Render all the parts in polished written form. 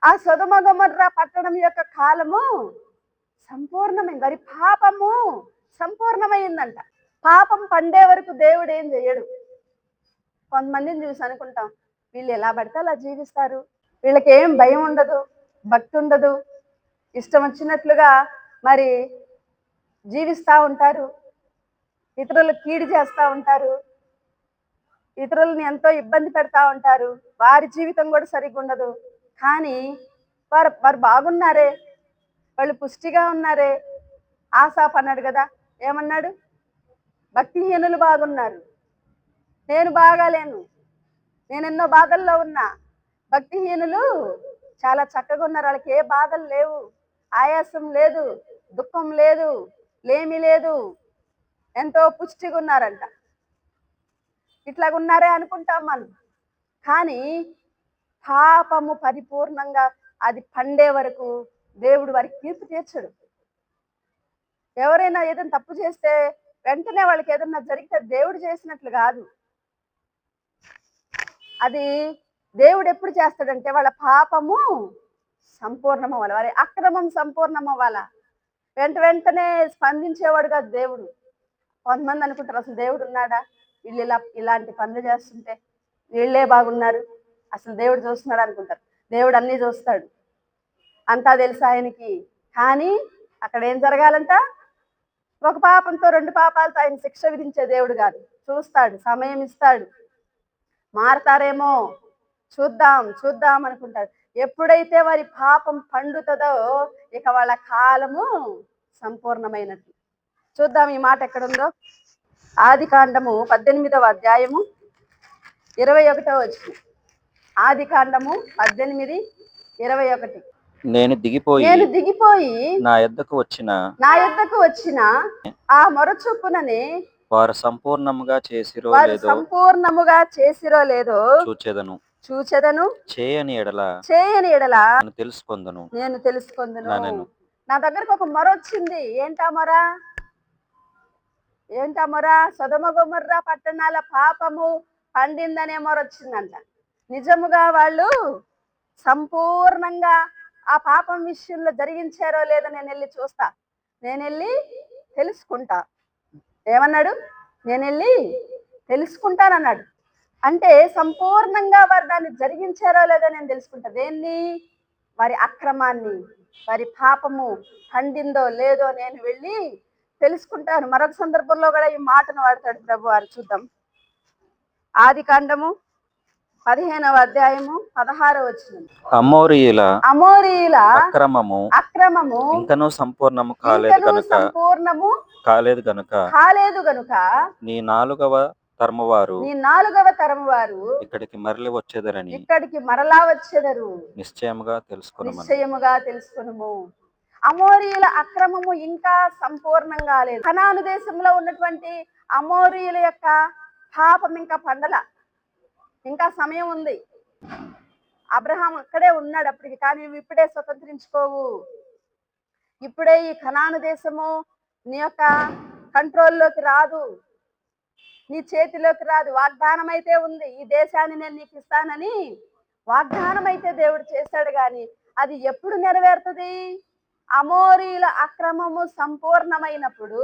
ఆ సొదొమ గొమొర్రా పట్టణం యొక్క కాలము సంపూర్ణమైంది. వారి పాపము సంపూర్ణమైందంట. పాపం పండే వరకు దేవుడు ఏం చెయ్యడు. కొంతమందిని చూసి అనుకుంటాం, వీళ్ళు ఎలా పడితే అలా జీవిస్తారు, వీళ్ళకి ఏం భయం ఉండదు, భక్తి ఉండదు, ఇష్టం వచ్చినట్లుగా మరి జీవిస్తూ ఉంటారు, ఇతరులకు కీడు చేస్తూ ఉంటారు, ఇతరులని ఎంతో ఇబ్బంది పెడతా ఉంటారు, వారి జీవితం కూడా సరిగ్గా ఉండదు. కానీ వారు వారు బాగున్నారే, వాళ్ళు పుష్టిగా ఉన్నారే. ఆసాపు అన్నాడు కదా, ఏమన్నాడు? భక్తిహీనులు బాగున్నారు, నేను బాగాలేను, నేను ఎన్నో బాధల్లో ఉన్నా. భక్తిహీనులు చాలా చక్కగా ఉన్నారు, వాళ్ళకి ఏ బాధలు లేవు, ఆయాసం లేదు, దుఃఖం లేదు, లేమి లేదు, ఎంతో పుష్టిగా ఉన్నారంట. ఇట్లాగున్నారే అనుకుంటాం మనం. కానీ పాపము పరిపూర్ణంగా అది పండే వరకు దేవుడు వారికి తీర్పు తీర్చడు. ఎవరైనా ఏదైనా తప్పు చేస్తే వెంటనే వాళ్ళకి ఏదన్నా జరిగితే దేవుడు చేసినట్లు కాదు. అది దేవుడు ఎప్పుడు చేస్తాడంటే వాళ్ళ పాపము సంపూర్ణం అవ్వాలి, వారి అక్రమం సంపూర్ణం అవ్వాలా. వెంటనే స్పందించేవాడు కాదు దేవుడు. కొంతమంది అనుకుంటారు, అసలు దేవుడు ఉన్నాడా, వీళ్ళు ఇలాంటి పనులు చేస్తుంటే వీళ్ళే బాగున్నారు, అసలు దేవుడు చూస్తున్నాడు అనుకుంటారు. దేవుడు అన్నీ చూస్తాడు, అంతా తెలుసు ఆయనకి. కానీ అక్కడ ఏం జరగాలంట? ఒక పాపంతో 2 పాపాలతో ఆయన శిక్ష విధించే దేవుడు కాదు. చూస్తాడు, సమయం ఇస్తాడు, మారతారేమో, చూద్దాం చూద్దాం అనుకుంటారు. ఎప్పుడైతే వారి పాపం పండుతుందో ఇక వాళ్ళ కాలము సంపూర్ణమైనట్టు. చూద్దాం ఈ మాట ఎక్కడుందో. ఆదికాండము 18వ అధ్యాయము 21వ వచనం. ఆదికాండము 18:21. నేను దిగిపోయి నా యొద్దకు వచ్చిన ఆ మొరచొప్పుననే వారు సంపూర్ణముగా చేసిరో లేదో చూచెదను, చేయని ఎడల నేను తెలుసుకొందును. నా దగ్గరకు ఒక మొర వచ్చింది. ఏంటా మొర? సొదొమ గొమొర్రా పట్టణాల పాపము పండిందనే మొర వచ్చిందంట. నిజముగా వాళ్ళు సంపూర్ణంగా ఆ పాపం విషయంలో జరిగించారో లేదో నేను వెళ్ళి చూస్తా, నేను వెళ్ళి తెలుసుకుంటా. ఏమన్నాడు? నేను వెళ్ళి తెలుసుకుంటానన్నాడు. అంటే సంపూర్ణంగా వారు దాన్ని జరిగించారో లేదో నేను తెలుసుకుంటా. దేన్ని? వారి అక్రమాన్ని, వారి పాపము పండిందో లేదో నేను వెళ్ళి తెలుసుకుంటాను. మరొక సందర్భంలో కూడా ఈ మాటను వాడతాడు ప్రభు వారు. చూద్దాం. ఆదికాండము 15వ అధ్యాయము 16వ వచనం. అమోరీయుల అక్రమము ఇంకనూ సంపూర్ణము కాలేదు గనుక నీ నాలుగవ తరము వారు ఇక్కడికి మరలా వచ్చెదరు, నిశ్చయముగా తెలుసుకొనుము. అమోరీయుల అక్రమము ఇంకా సంపూర్ణంగా లేదు. కనాను దేశంలో ఉన్నటువంటి అమోరీయుల యొక్క పాపం ఇంకా పండల, ఇంకా సమయం ఉంది. అబ్రహాం అక్కడే ఉన్నాడు అప్పటికి. కానీ నువ్వు ఇప్పుడే స్వతంత్రించుకోవు, ఇప్పుడే ఈ కనాను దేశము నీ యొక్క కంట్రోల్లోకి రాదు, నీ చేతిలోకి రాదు. వాగ్దానం అయితే ఉంది, ఈ దేశాన్ని నేను నీకు ఇస్తానని వాగ్దానం అయితే దేవుడు చేశాడు. కానీ అది ఎప్పుడు నెరవేరుతుంది? అమోరీయుల అక్రమము సంపూర్ణమైనప్పుడు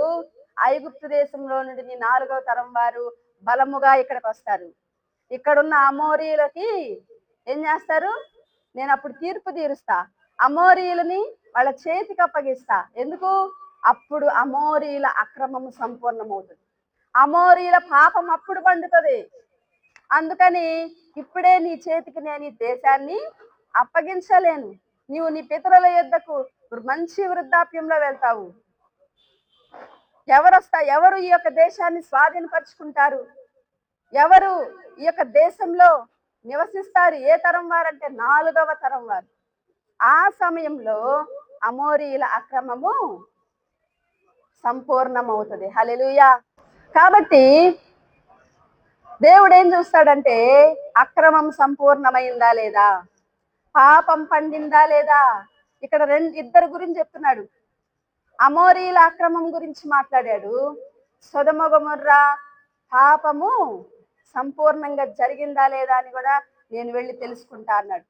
ఐగుప్తు దేశంలో నుండి నీ 4వ తరం వారు బలముగా ఇక్కడికి వస్తారు. ఇక్కడున్న అమోరీయులకి ఏం చేస్తారు? నేను అప్పుడు తీర్పు తీరుస్తా, అమోరీయులని వాళ్ళ చేతికి అప్పగిస్తా. ఎందుకు? అప్పుడు అమోరీయుల అక్రమము సంపూర్ణమవుతుంది, అమోరీయుల పాపం అప్పుడు పండుతుంది. అందుకని ఇప్పుడే నీ చేతికి నేను ఈ దేశాన్ని అప్పగించలేను. నీవు నీ పితరుల యొద్దకు మంచి వృద్ధాప్యంలో వెళ్తావు. ఎవరు ఈ యొక్క దేశాన్ని స్వాధీనపరుచుకుంటారు? ఎవరు ఈ యొక్క దేశంలో నివసిస్తారు? ఏ తరం వారంటే 4వ తరం వారు. ఆ సమయంలో అమోరీయుల అక్రమము సంపూర్ణమవుతుంది. హల్లెలూయా. కాబట్టి దేవుడు ఏం చూస్తాడంటే అక్రమం సంపూర్ణమైందా లేదా, పాపం పండిందా లేదా. ఇక్కడ ఇద్దరు గురించి చెప్తున్నాడు. అమోరీయుల అక్రమం గురించి మాట్లాడాడు, సొదొమ గొమొర్రా పాపము సంపూర్ణంగా జరిగిందా లేదా అని కూడా నేను వెళ్ళి తెలుసుకుంటా అన్నాడు.